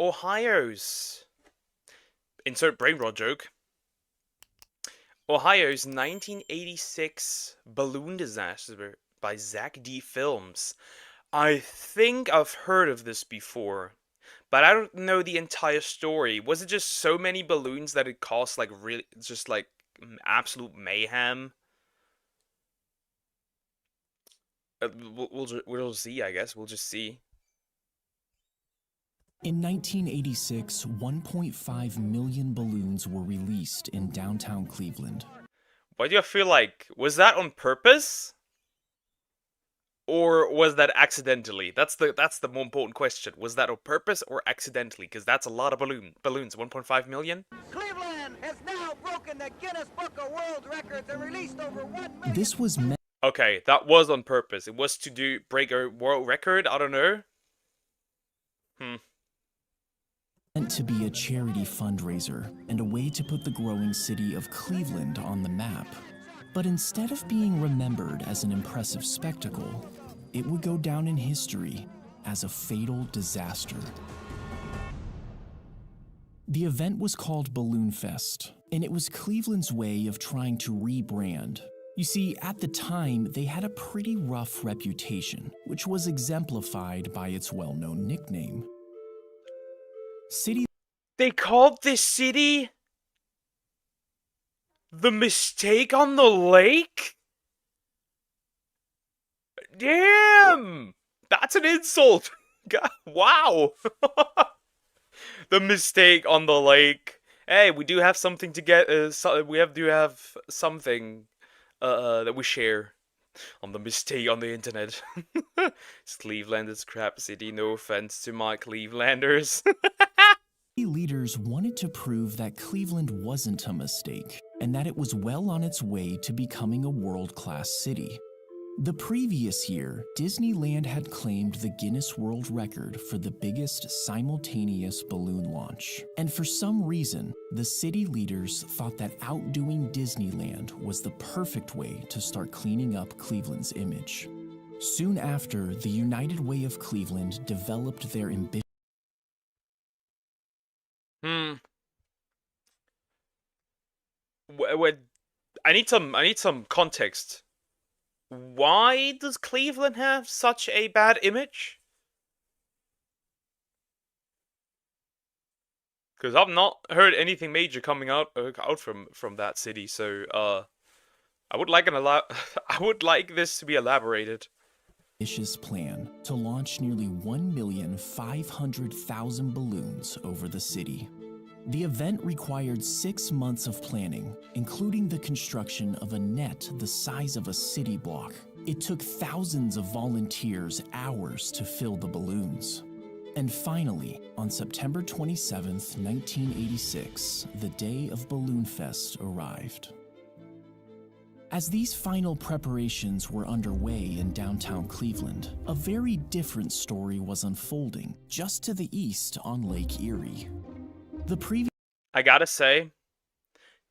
Ohio's insert brain rot joke. Ohio's 1986 balloon disaster by Zack Films. I think I've heard of this before, but I don't know the entire story. Was it just so many balloons that it caused like really just like absolute mayhem? We'll see, I guess. We'll just see. In 1986, 1.5 million balloons were released in downtown Cleveland. Why do I feel like, was that on purpose? Or was that accidentally? That's the more important question. Was that on purpose or accidentally? Because that's a lot of balloons. 1.5 million? Cleveland has now broken the Guinness Book of World Records and released over 1 million. This was meant Okay, that was on purpose. It was to break a world record? I don't know. to be a charity fundraiser and a way to put the growing city of Cleveland on the map. But instead of being remembered as an impressive spectacle, it would go down in history as a fatal disaster. The event was called Balloon Fest, and it was Cleveland's way of trying to rebrand. You see, at the time, they had a pretty rough reputation, which was exemplified by its well-known nickname. They called this city the mistake on the lake? Damn! That's an insult! God, wow! The mistake on the lake. Hey, we do have something to get. Do have something that we share on the mistake on the internet. Cleveland is crap city. No offense to my Clevelanders. Leaders wanted to prove that Cleveland wasn't a mistake and that it was well on its way to becoming a world-class city. The previous year, Disneyland had claimed the Guinness World Record for the biggest simultaneous balloon launch. And for some reason, the city leaders thought that outdoing Disneyland was the perfect way to start cleaning up Cleveland's image. Soon after, the United Way of Cleveland developed their ambition. I need some context. Why does Cleveland have such a bad image? Because I've not heard anything major coming out from that city. So I would like I would like this to be elaborated. Ambitious plan to launch nearly 1,500,000 balloons over the city. The event required 6 months of planning, including the construction of a net the size of a city block. It took thousands of volunteers hours to fill the balloons. And finally, on September 27, 1986, the day of Balloon Fest arrived. As these final preparations were underway in downtown Cleveland, a very different story was unfolding just to the east on Lake Erie. I gotta say,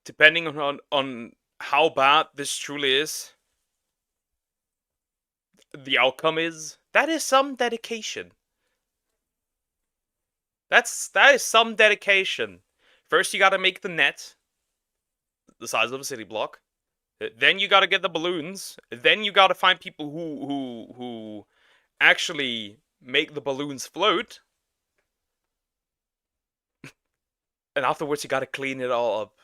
depending on how bad this truly is, the outcome that is some dedication. That is some dedication. First, you gotta make the net the size of a city block. Then you gotta get the balloons. Then you gotta find people who actually make the balloons float. And afterwards, you gotta clean it all up.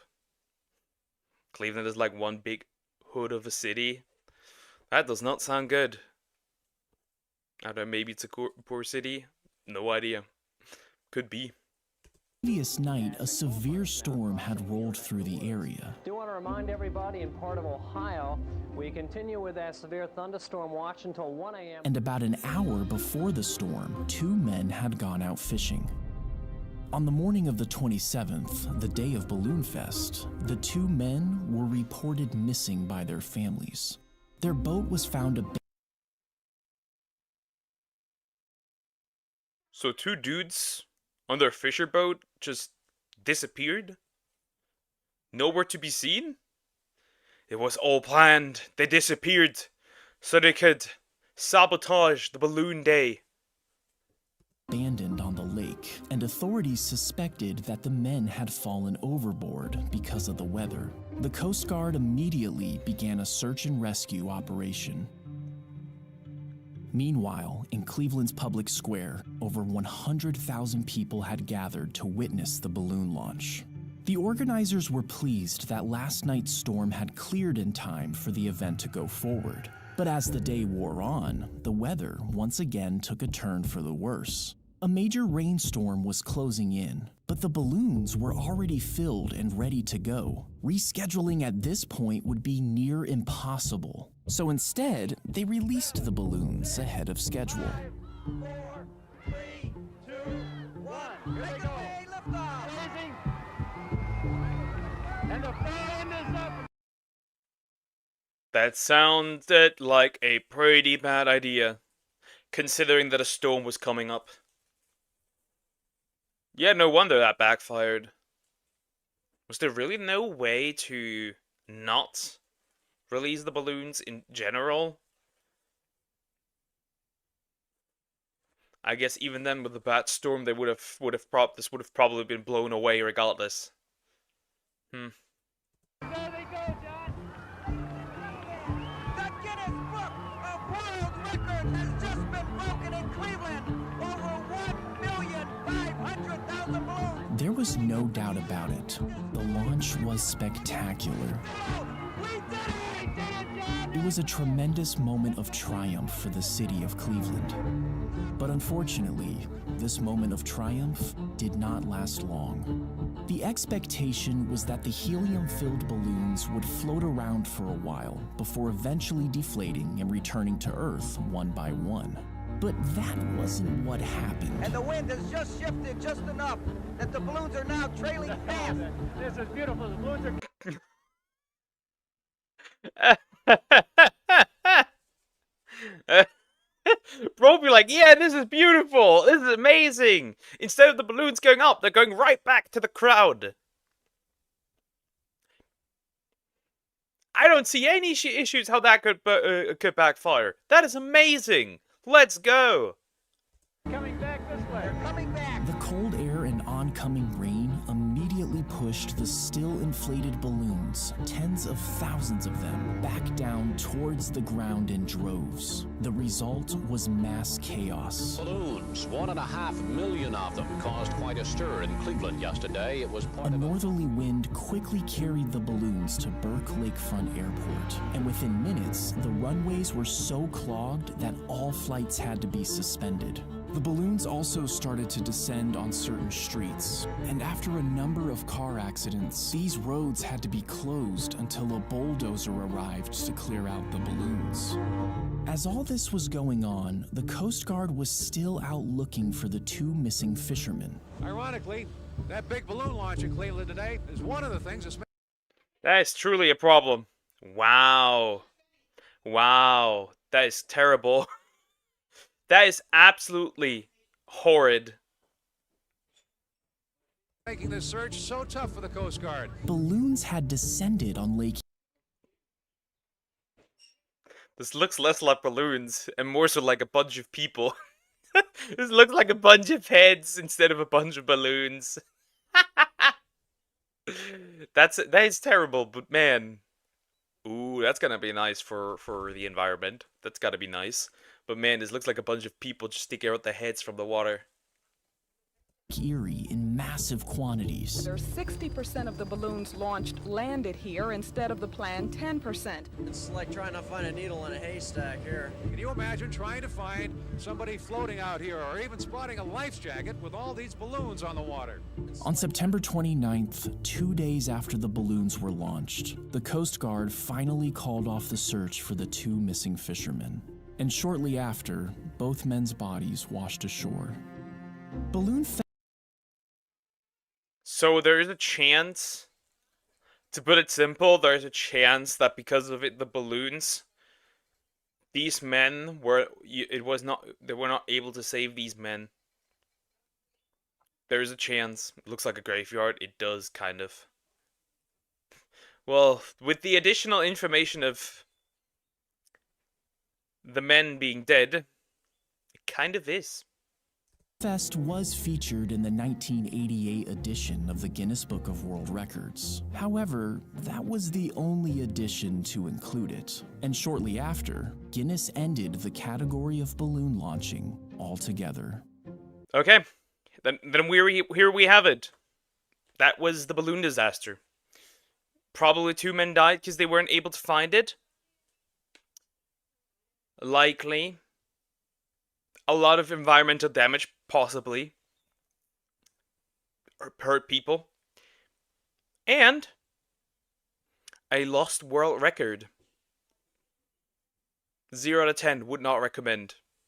Cleveland is like one big hood of a city. That does not sound good. I don't know, maybe it's a poor city. No idea. Could be. Previous night, a severe storm had rolled through the area. I do want to remind everybody in part of Ohio, we continue with that severe thunderstorm watch until 1 a.m. And about an hour before the storm, 2 men had gone out fishing. On the morning of the 27th, the day of Balloon Fest, the 2 men were reported missing by their families. Their boat was found abandoned. So 2 dudes on their fisher boat just disappeared? Nowhere to be seen? It was all planned. They disappeared so they could sabotage the balloon day. Abandoned on the lake, and and authorities suspected that the men had fallen overboard because of the weather. The Coast Guard immediately began a search and rescue operation. Meanwhile, in Cleveland's public square, over 100,000 people had gathered to witness the balloon launch. The organizers were pleased that last night's storm had cleared in time for the event to go forward. But as the day wore on, the weather once again took a turn for the worse. A major rainstorm was closing in, but the balloons were already filled and ready to go. Rescheduling at this point would be near impossible. So instead, they released the balloons ahead of schedule. 5, 4, 3, 2, 1. Here we go. Liftoff. And the fan is up. That sounded like a pretty bad idea, considering that a storm was coming up. Yeah, no wonder that backfired. Was there really no way to not release the balloons in general? I guess even then, with the bad storm, they this would have probably been blown away regardless. The Guinness Book of World Records has just been broken in Cleveland. Over 1,500,000 balloons. There was no doubt about it. The launch was spectacular. We did it! It was a tremendous moment of triumph for the city of Cleveland. But unfortunately, this moment of triumph did not last long. The expectation was that the helium-filled balloons would float around for a while before eventually deflating and returning to Earth one by one. But that wasn't what happened. And the wind has just shifted just enough that the balloons are now trailing fast. This is beautiful. The balloons are... Bro be like, yeah, this is beautiful, this is amazing. Instead of the balloons going up, they're going right back to the crowd. I don't see any issues how that could backfire. That is amazing. Let's go. Coming back this way. They're coming back. The cold air and oncoming rain immediately pushed the still inflated balloons, tens of thousands of them, back down towards the ground in droves. The result was mass chaos. Balloons, 1.5 million of them, caused quite a stir in Cleveland yesterday. It was A part of northerly wind quickly carried the balloons to Burke Lakefront Airport, and within minutes, the runways were so clogged that all flights had to be suspended. The balloons also started to descend on certain streets, and after a number of car accidents, these roads had to be closed until a bulldozer arrived to clear out the balloons. As all this was going on, the Coast Guard was still out looking for the two missing fishermen. Ironically, that big balloon launch in Cleveland today is one of the things that's... That is truly a problem. Wow. Wow. That is terrible. That is absolutely horrid. making this search so tough for the Coast Guard. Balloons had descended on Lake. This looks less like balloons and more so like a bunch of people. This looks like a bunch of heads instead of a bunch of balloons. That is terrible, but man. Ooh, that's gonna be nice for the environment. That's gotta be nice. But man, this looks like a bunch of people just sticking out their heads from the water. Erie in massive quantities. There's 60% of the balloons launched landed here instead of the planned 10%. It's like trying to find a needle in a haystack here. Can you imagine trying to find somebody floating out here or even spotting a life jacket with all these balloons on the water? On September 29th, 2 days after the balloons were launched, the Coast Guard finally called off the search for the two missing fishermen. And shortly after, both men's bodies washed ashore. So there is a chance, to put it simple, there is a chance that because of it, the balloons, these men were, they were not able to save these men. There is a chance. It looks like a graveyard. It does, kind of. Well, with the additional information of the men being dead, it kind of is. Fest was featured in the 1988 edition of the Guinness Book of World Records. However, that was the only edition to include it. And shortly after, Guinness ended the category of balloon launching altogether. Okay, then here we have it. That was the balloon disaster. Probably 2 men died because they weren't able to find it. Likely. A lot of environmental damage, possibly. Or hurt people. And a lost world record. 0 out of 10, would not recommend.